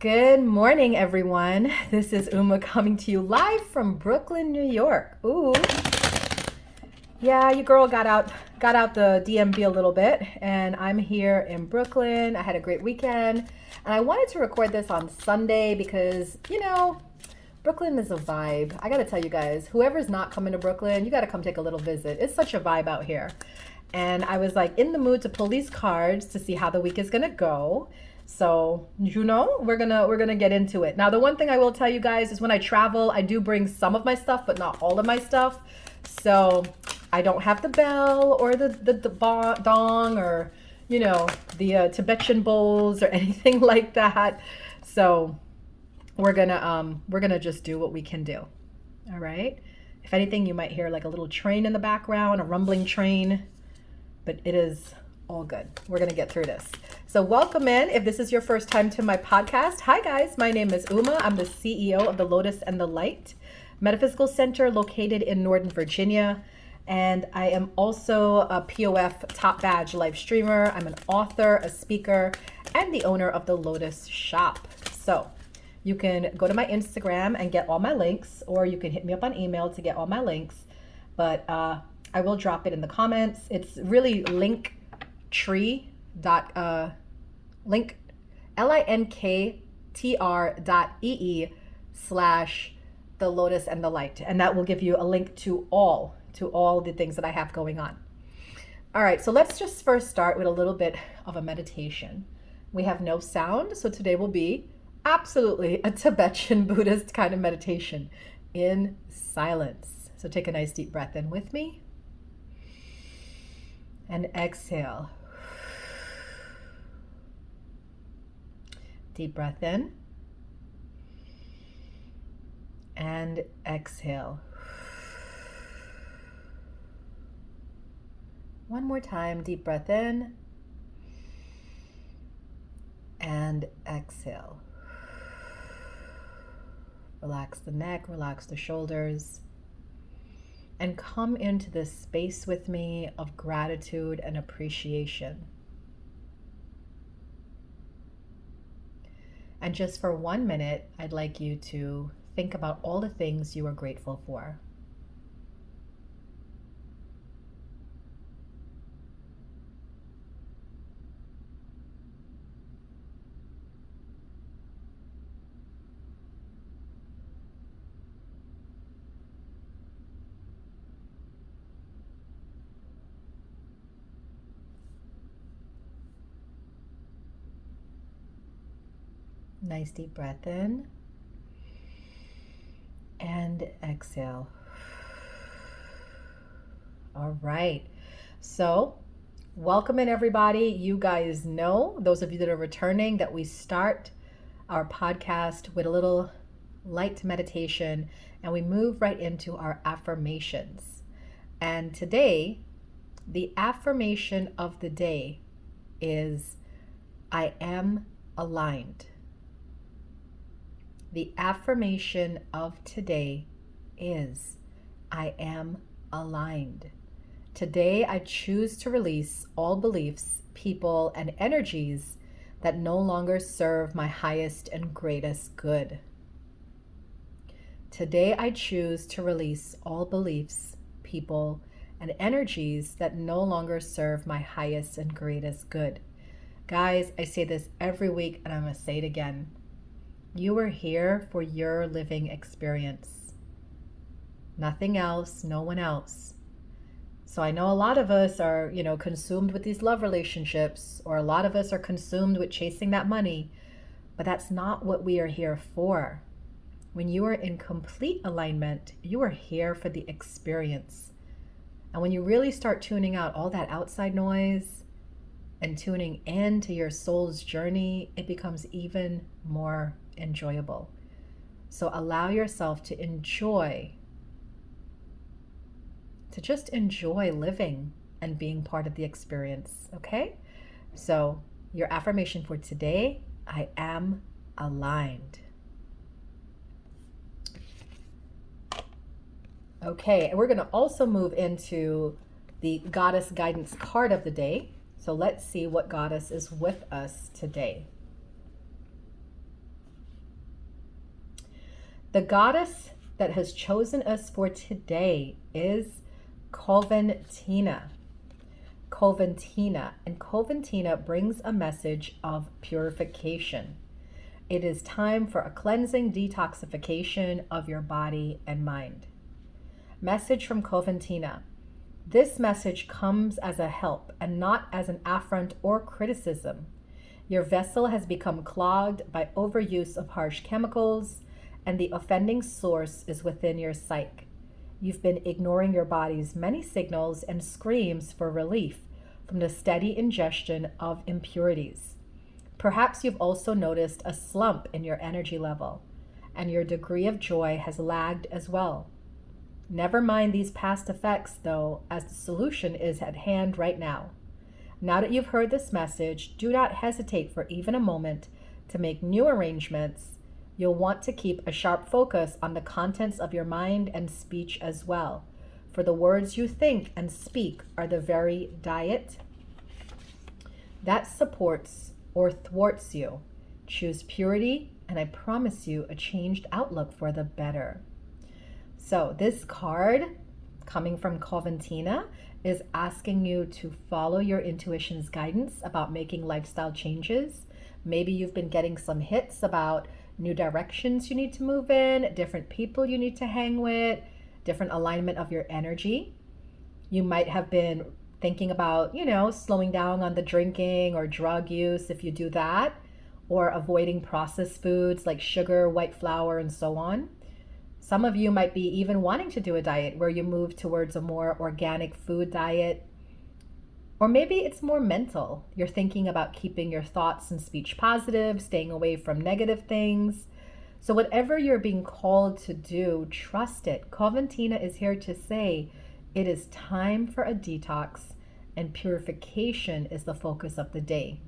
Good morning, everyone. This is Uma coming to you live from Brooklyn, New York. Ooh, yeah, your girl got out the DMV a little bit, and I'm here in Brooklyn. I had a great weekend, and I wanted to record this on Sunday because Brooklyn is a vibe. I gotta tell you guys, whoever's not coming to Brooklyn, you gotta come take a little visit. It's such a vibe out here, and I was like in the mood to pull these cards to see how the week is gonna go. So, we're gonna get into it. Now, the one thing I will tell you guys is when I travel, I do bring some of my stuff, but not all of my stuff. So, I don't have the bell or the dong or the Tibetan bowls or anything like that. So, we're gonna just do what we can do. All right. If anything, you might hear like a little train in the background, a rumbling train, but it is all good. We're going to get through this. So welcome in. If this is your first time to my podcast, hi guys, my name is Uma. I'm the CEO of the Lotus and the Light Metaphysical Center located in Northern Virginia. And I am also a POF top badge live streamer. I'm an author, a speaker, and the owner of the Lotus Shop. So you can go to my Instagram and get all my links, or you can hit me up on email to get all my links. But I will drop it in the comments. It's really link linktr.ee/the Lotus and the Light, and that will give you a link to all the things that I have going on. All right, so let's just first start with a little bit of a meditation. We have no sound, so today will be absolutely a Tibetan Buddhist kind of meditation in silence. So take a nice deep breath in with me and exhale. Deep breath in and exhale. One more time, deep breath in and exhale. Relax the neck, relax the shoulders, and come into this space with me of gratitude and appreciation. And just for 1 minute, I'd like you to think about all the things you are grateful for. Nice deep breath in and exhale. All right. So, welcome in everybody. You guys know, those of you that are returning, that we start our podcast with a little light meditation and we move right into our affirmations. And today, the affirmation of the day is I am aligned. The affirmation of today is I am aligned. Today I choose to release all beliefs, people, and energies that no longer serve my highest and greatest good. Today I choose to release all beliefs, people, and energies that no longer serve my highest and greatest good. Guys, I say this every week and I'm going to say it again. You are here for your living experience. Nothing else, no one else. So I know a lot of us are, consumed with these love relationships, or a lot of us are consumed with chasing that money, but that's not what we are here for. When you are in complete alignment, you are here for the experience. And when you really start tuning out all that outside noise and tuning in to your soul's journey, it becomes even more enjoyable. So allow yourself to just enjoy living and being part of the experience, okay? So your affirmation for today, I am aligned. Okay, and we're going to also move into the Goddess Guidance card of the day. So let's see what Goddess is with us today. The goddess that has chosen us for today is Coventina. Coventina. And Coventina brings a message of purification. It is time for a cleansing detoxification of your body and mind. Message from Coventina. This message comes as a help and not as an affront or criticism. Your vessel has become clogged by overuse of harsh chemicals, and the offending source is within your psyche. You've been ignoring your body's many signals and screams for relief from the steady ingestion of impurities. Perhaps you've also noticed a slump in your energy level, and your degree of joy has lagged as well. Never mind these past effects, though, as the solution is at hand right now. Now that you've heard this message, do not hesitate for even a moment to make new arrangements. You'll want to keep a sharp focus on the contents of your mind and speech as well, for the words you think and speak are the very diet that supports or thwarts you. Choose purity, and I promise you a changed outlook for the better. So this card coming from Coventina is asking you to follow your intuition's guidance about making lifestyle changes. Maybe you've been getting some hits about new directions you need to move in, different people you need to hang with, different alignment of your energy. You might have been thinking about, slowing down on the drinking or drug use if you do that, or avoiding processed foods like sugar, white flour, and so on. Some of you might be even wanting to do a diet where you move towards a more organic food diet. Or maybe it's more mental. You're thinking about keeping your thoughts and speech positive, staying away from negative things. So whatever you're being called to do, trust it. Coventina is here to say it is time for a detox, and purification is the focus of the day.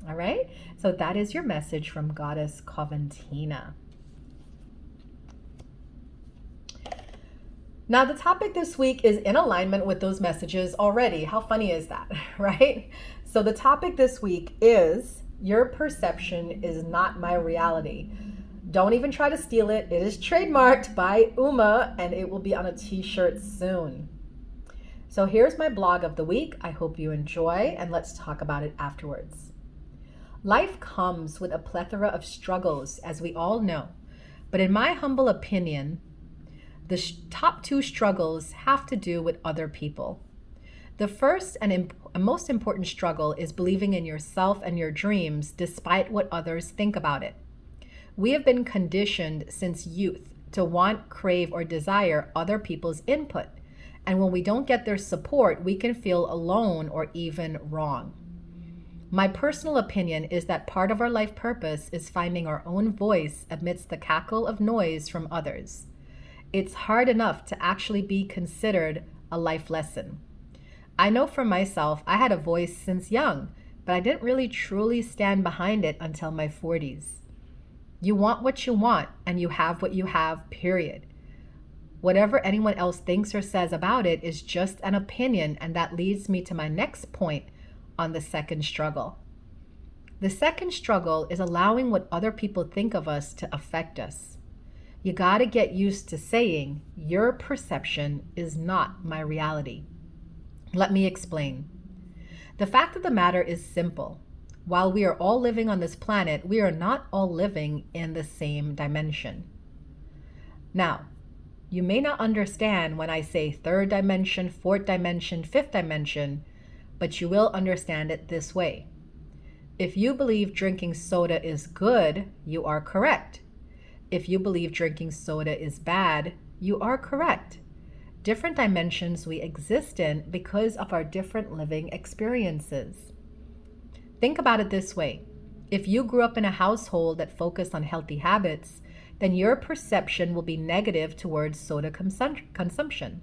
All right? So that is your message from Goddess Coventina. Now, the topic this week is in alignment with those messages already. How funny is that, right? So the topic this week is your perception is not my reality. Don't even try to steal it. It is trademarked by Uma, and it will be on a t-shirt soon. So here's my blog of the week. I hope you enjoy, and let's talk about it afterwards. Life comes with a plethora of struggles, as we all know. But in my humble opinion, the top two struggles have to do with other people. The first and most important struggle is believing in yourself and your dreams despite what others think about it. We have been conditioned since youth to want, crave, or desire other people's input. And when we don't get their support, we can feel alone or even wrong. My personal opinion is that part of our life purpose is finding our own voice amidst the cackle of noise from others. It's hard enough to actually be considered a life lesson. I know for myself, I had a voice since young, but I didn't really truly stand behind it until my 40s. You want what you want, and you have what you have, period. Whatever anyone else thinks or says about it is just an opinion, and that leads me to my next point on the second struggle. The second struggle is allowing what other people think of us to affect us. You gotta get used to saying, your perception is not my reality. Let me explain. The fact of the matter is simple. While we are all living on this planet, we are not all living in the same dimension. Now, you may not understand when I say third dimension, fourth dimension, fifth dimension, but you will understand it this way. If you believe drinking soda is good, you are correct. If you believe drinking soda is bad, you are correct. Different dimensions we exist in because of our different living experiences. Think about it this way. If you grew up in a household that focused on healthy habits, then your perception will be negative towards soda consumption.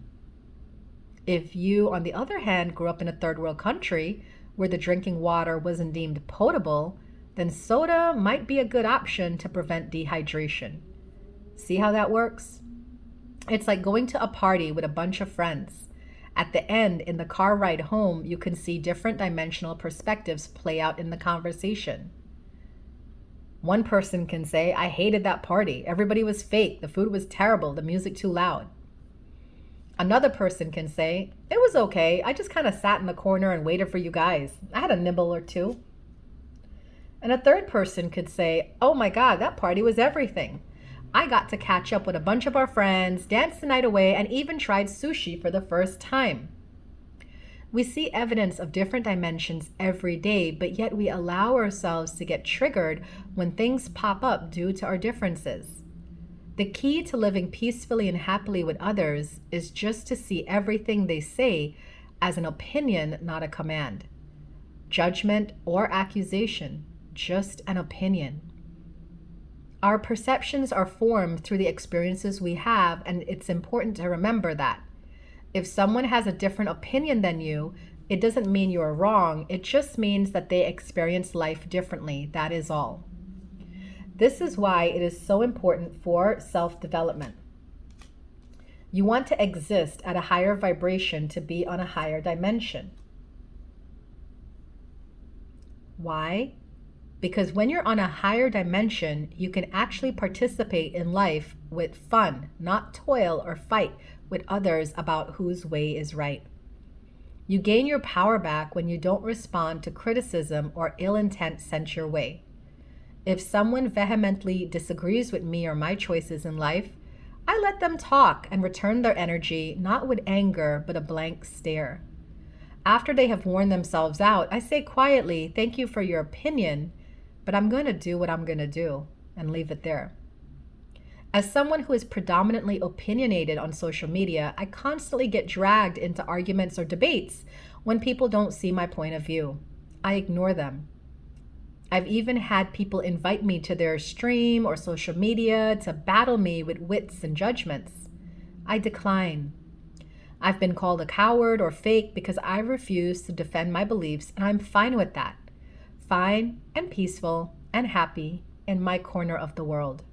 If you, on the other hand, grew up in a third world country where the drinking water wasn't deemed potable, then soda might be a good option to prevent dehydration. See how that works? It's like going to a party with a bunch of friends. At the end, in the car ride home, you can see different dimensional perspectives play out in the conversation. One person can say, I hated that party. Everybody was fake. The food was terrible. The music too loud. Another person can say, it was okay. I just kind of sat in the corner and waited for you guys. I had a nibble or two. And a third person could say, oh my God, that party was everything. I got to catch up with a bunch of our friends, dance the night away, and even tried sushi for the first time. We see evidence of different dimensions every day, but yet we allow ourselves to get triggered when things pop up due to our differences. The key to living peacefully and happily with others is just to see everything they say as an opinion, not a command. Judgment or accusation, just an opinion. Our perceptions are formed through the experiences we have, and it's important to remember that. If someone has a different opinion than you, it doesn't mean you're wrong. It just means that they experience life differently. That is all. This is why it is so important for self-development. You want to exist at a higher vibration to be on a higher dimension. Why? Because when you're on a higher dimension, you can actually participate in life with fun, not toil or fight with others about whose way is right. You gain your power back when you don't respond to criticism or ill intent sent your way. If someone vehemently disagrees with me or my choices in life, I let them talk and return their energy, not with anger, but a blank stare. After they have worn themselves out, I say quietly, thank you for your opinion, but I'm going to do what I'm going to do and leave it there. As someone who is predominantly opinionated on social media, I constantly get dragged into arguments or debates when people don't see my point of view. I ignore them. I've even had people invite me to their stream or social media to battle me with wits and judgments. I decline. I've been called a coward or fake because I refuse to defend my beliefs, and I'm fine with that. Fine and peaceful and happy in my corner of the world.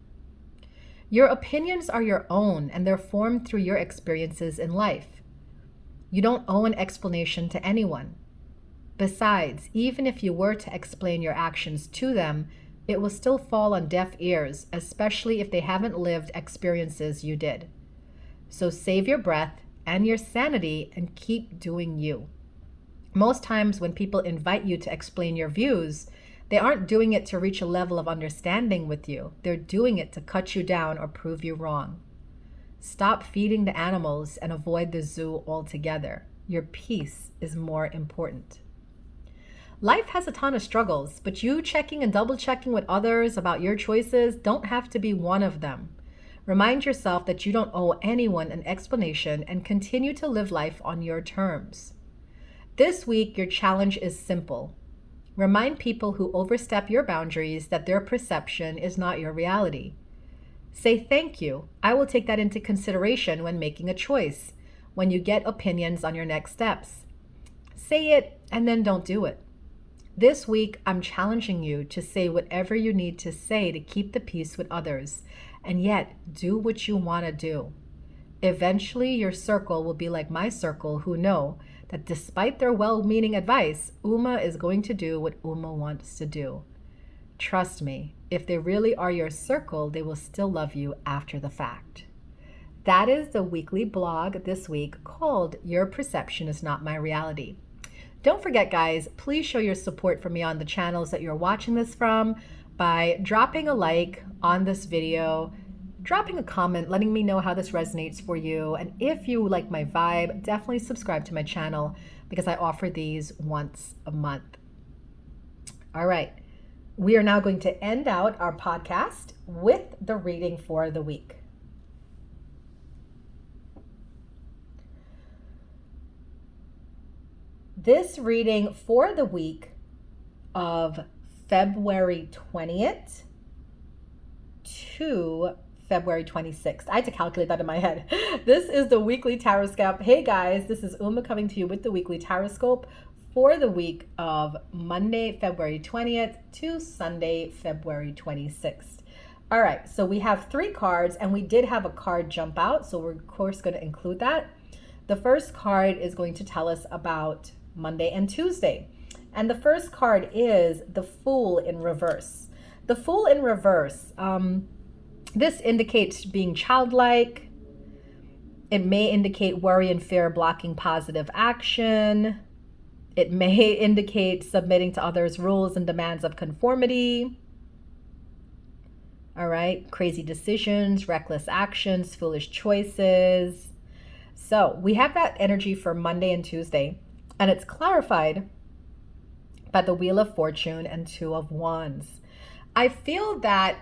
Your opinions are your own, and they're formed through your experiences in life. You don't owe an explanation to anyone. Besides, even if you were to explain your actions to them, it will still fall on deaf ears, especially if they haven't lived experiences you did. So save your breath and your sanity and keep doing you. Most times when people invite you to explain your views, they aren't doing it to reach a level of understanding with you. They're doing it to cut you down or prove you wrong. Stop feeding the animals and avoid the zoo altogether. Your peace is more important. Life has a ton of struggles, but you checking and double checking with others about your choices don't have to be one of them. Remind yourself that you don't owe anyone an explanation and continue to live life on your terms. This week, your challenge is simple. Remind people who overstep your boundaries that their perception is not your reality. Say thank you. I will take that into consideration when making a choice, when you get opinions on your next steps. Say it and then don't do it. This week, I'm challenging you to say whatever you need to say to keep the peace with others, and yet do what you want to do. Eventually, your circle will be like my circle, who know that despite their well-meaning advice, Uma is going to do what Uma wants to do. Trust me, if they really are your circle, they will still love you after the fact. That is the weekly blog this week called Your Perception is Not My Reality. Don't forget, guys, please show your support for me on the channels that you're watching this from by dropping a like on this video, dropping a comment, letting me know how this resonates for you. And if you like my vibe, definitely subscribe to my channel because I offer these once a month. All right, we are now going to end out our podcast with the reading for the week. This reading for the week of February 20th to February 26th. I had to calculate that in my head. This is the weekly Taroscope. Hey guys, this is Uma coming to you with the weekly Taroscope for the week of Monday, February 20th to Sunday, February 26th. All right, so we have 3 cards and we did have a card jump out, so we're of course going to include that. The first card is going to tell us about Monday and Tuesday. And the first card is the Fool in reverse. The Fool in reverse. This indicates being childlike. It may indicate worry and fear blocking positive action. It may indicate submitting to others' rules and demands of conformity. All right, crazy decisions, reckless actions, foolish choices. So we have that energy for Monday and Tuesday, and it's clarified by the Wheel of Fortune and Two of Wands. I feel that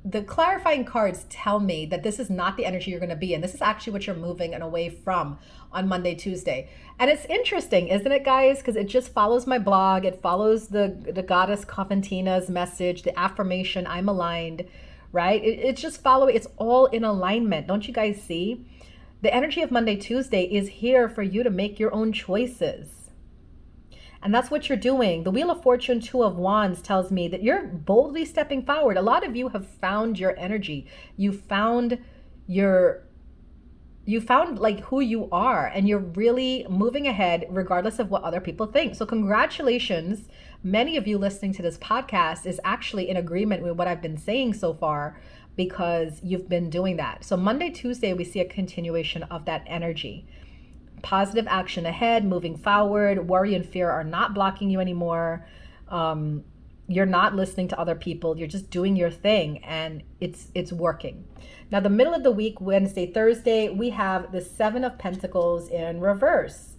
the clarifying cards tell me that this is not the energy you're going to be in. This is actually what you're moving and away from on Monday, Tuesday. And it's interesting, isn't it, guys? Because it just follows my blog. It follows the goddess Coventina's message, the affirmation, I'm aligned, right? It's just following. It's all in alignment. Don't you guys see? The energy of Monday, Tuesday is here for you to make your own choices. And that's what you're doing. The Wheel of Fortune, Two of Wands tells me that you're boldly stepping forward. A lot of you have found your energy. You found like who you are, and you're really moving ahead regardless of what other people think. So congratulations. Many of you listening to this podcast is actually in agreement with what I've been saying so far, because you've been doing that. So Monday, Tuesday, we see a continuation of that energy. Positive action ahead, moving forward. Worry and fear are not blocking you anymore. You're not listening to other people. You're just doing your thing, and it's working. Now, the middle of the week, Wednesday, Thursday, we have the Seven of Pentacles in reverse.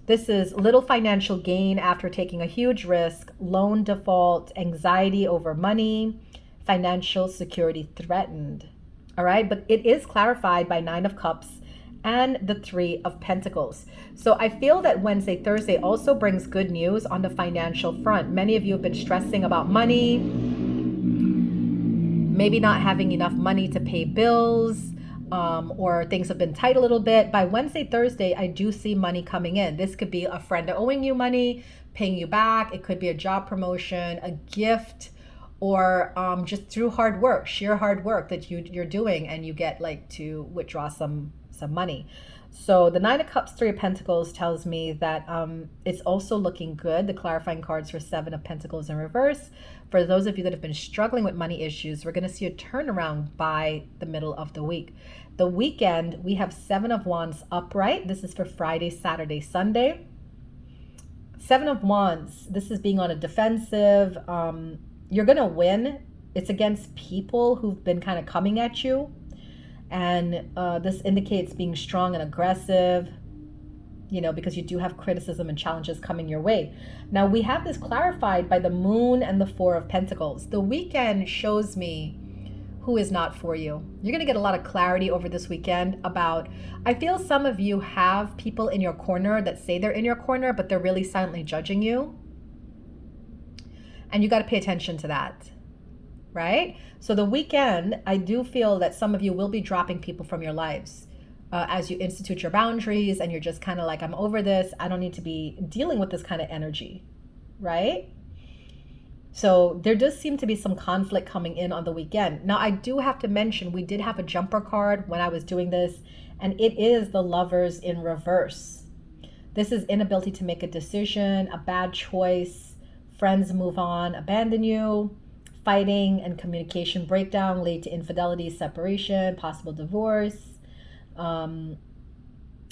This is little financial gain after taking a huge risk, loan default, anxiety over money, financial security threatened. All right, but it is clarified by Nine of Cups and the Three of Pentacles. So I feel that Wednesday, Thursday also brings good news on the financial front. Many of you have been stressing about money, maybe not having enough money to pay bills, or things have been tight a little bit. By Wednesday, Thursday, I do see money coming in. This could be a friend owing you money, paying you back. It could be a job promotion, a gift, or just through hard work, sheer hard work that you're doing, and you get like to withdraw some money. So the Nine of Cups, Three of Pentacles tells me that it's also looking good. The clarifying cards for Seven of Pentacles in reverse. For those of you that have been struggling with money issues, we're going to see a turnaround by the middle of the week. The weekend, we have Seven of Wands upright. This is for Friday, Saturday, Sunday. Seven of Wands, this is being on a defensive. You're going to win. It's against people who've been kind of coming at you. And this indicates being strong and aggressive, because you do have criticism and challenges coming your way. Now, we have this clarified by the Moon and the Four of Pentacles. The weekend shows me who is not for you. You're going to get a lot of clarity over this weekend about, I feel some of you have people in your corner that say they're in your corner, but they're really silently judging you. And you got to pay attention to that. Right? So the weekend, I do feel that some of you will be dropping people from your lives as you institute your boundaries, and you're just kind of like, I'm over this. I don't need to be dealing with this kind of energy, right? So there does seem to be some conflict coming in on the weekend. Now, I do have to mention, we did have a jumper card when I was doing this, and it is the Lovers in reverse. This is inability to make a decision, a bad choice, friends move on, abandon you. Fighting and communication breakdown lead to infidelity, separation, possible divorce,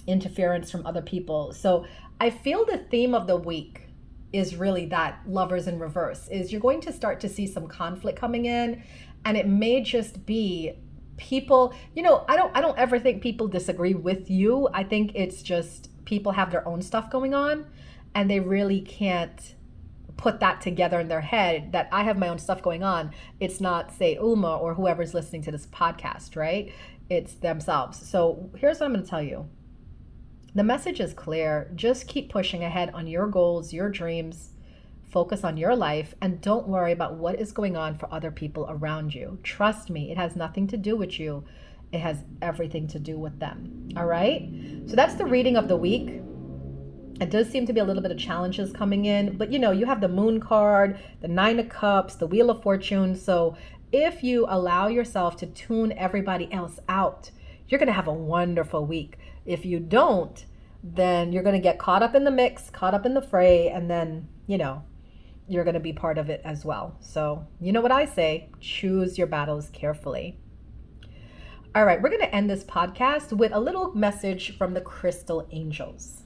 interference from other people. So I feel the theme of the week is really that Lovers in reverse, is you're going to start to see some conflict coming in, and it may just be people, I don't ever think people disagree with you. I think it's just people have their own stuff going on, and they really can't put that together in their head that I have my own stuff going on. It's not, say, Uma or whoever's listening to this podcast, right? It's themselves. So here's what I'm going to tell you. The message is clear. Just keep pushing ahead on your goals, your dreams. Focus on your life, and don't worry about what is going on for other people around you. Trust me, it has nothing to do with you. It has everything to do with them. All right? So that's the reading of the week. It does seem to be a little bit of challenges coming in, but you have the Moon card, the Nine of Cups, the Wheel of Fortune. So if you allow yourself to tune everybody else out, you're going to have a wonderful week. If you don't, then you're going to get caught up in the mix, caught up in the fray, and then, you're going to be part of it as well. So you know what I say, choose your battles carefully. All right, we're going to end this podcast with a little message from the crystal angels.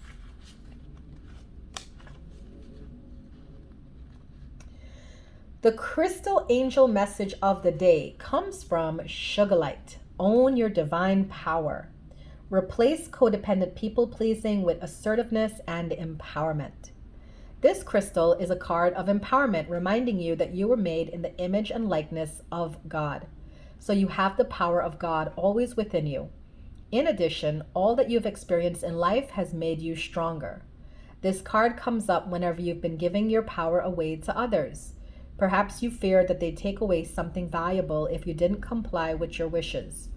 The crystal angel message of the day comes from Sugarlight. Own your divine power. Replace codependent people-pleasing with assertiveness and empowerment. This crystal is a card of empowerment, reminding you that you were made in the image and likeness of God. So you have the power of God always within you. In addition, all that you've experienced in life has made you stronger. This card comes up whenever you've been giving your power away to others. Perhaps you feared that they'd take away something valuable if you didn't comply with your wishes.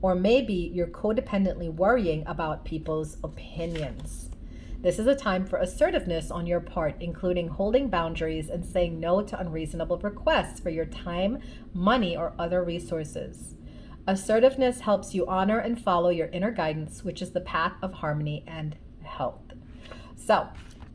Or maybe you're codependently worrying about people's opinions. This is a time for assertiveness on your part, including holding boundaries and saying no to unreasonable requests for your time, money, or other resources. Assertiveness helps you honor and follow your inner guidance, which is the path of harmony and health. So,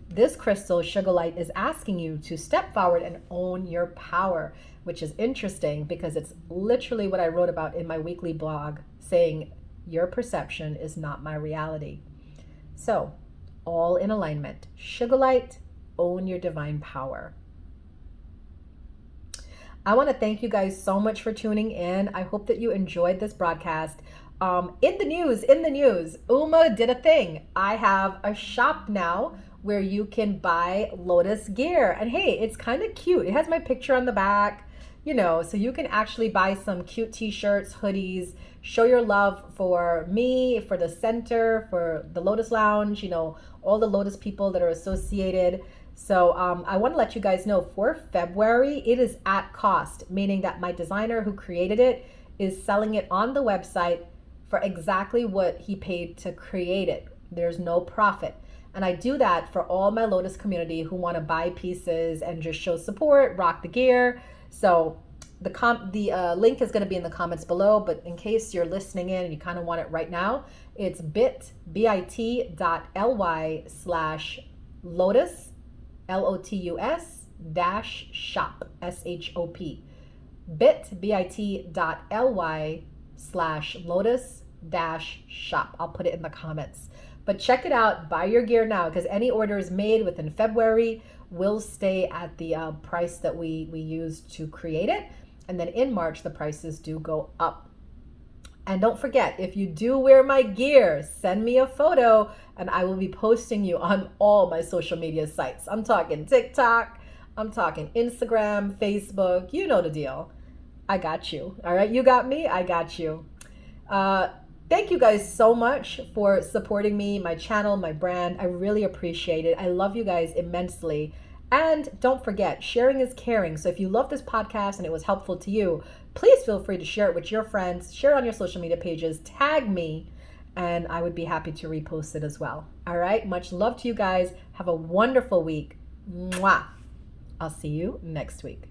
this crystal, Sugarlight, is asking you to step forward and own your power, which is interesting because it's literally what I wrote about in my weekly blog, saying your perception is not my reality. So, all in alignment. Sugarlight, own your divine power. I want to thank you guys so much for tuning in. I hope that you enjoyed this broadcast. In the news, Uma did a thing. I have a shop now where you can buy Lotus gear. And hey, it's kind of cute. It has my picture on the back, so you can actually buy some cute t-shirts, hoodies, show your love for me, for the center, for the Lotus Lounge, all the Lotus people that are associated. So I want to let you guys know for February, it is at cost, meaning that my designer who created it is selling it on the website for exactly what he paid to create it. There's no profit. And I do that for all my Lotus community who want to buy pieces and just show support, rock the gear. So the link is going to be in the comments below, but in case you're listening in and you kind of want it right now, it's bit.ly/Lotus, LOTUS -shop, SHOP. bit.ly/Lotus-shop. I'll put it in the comments. But check it out, buy your gear now, because any orders made within February will stay at the price that we used to create it. And then in March, the prices do go up. And don't forget, if you do wear my gear, send me a photo and I will be posting you on all my social media sites. I'm talking TikTok, I'm talking Instagram, Facebook, you know the deal. I got you. All right, you got me, I got you. Thank you guys so much for supporting me, my channel, my brand. I really appreciate it. I love you guys immensely. And don't forget, sharing is caring. So if you love this podcast and it was helpful to you, please feel free to share it with your friends, share it on your social media pages, tag me, and I would be happy to repost it as well. All right, much love to you guys. Have a wonderful week. Mwah. I'll see you next week.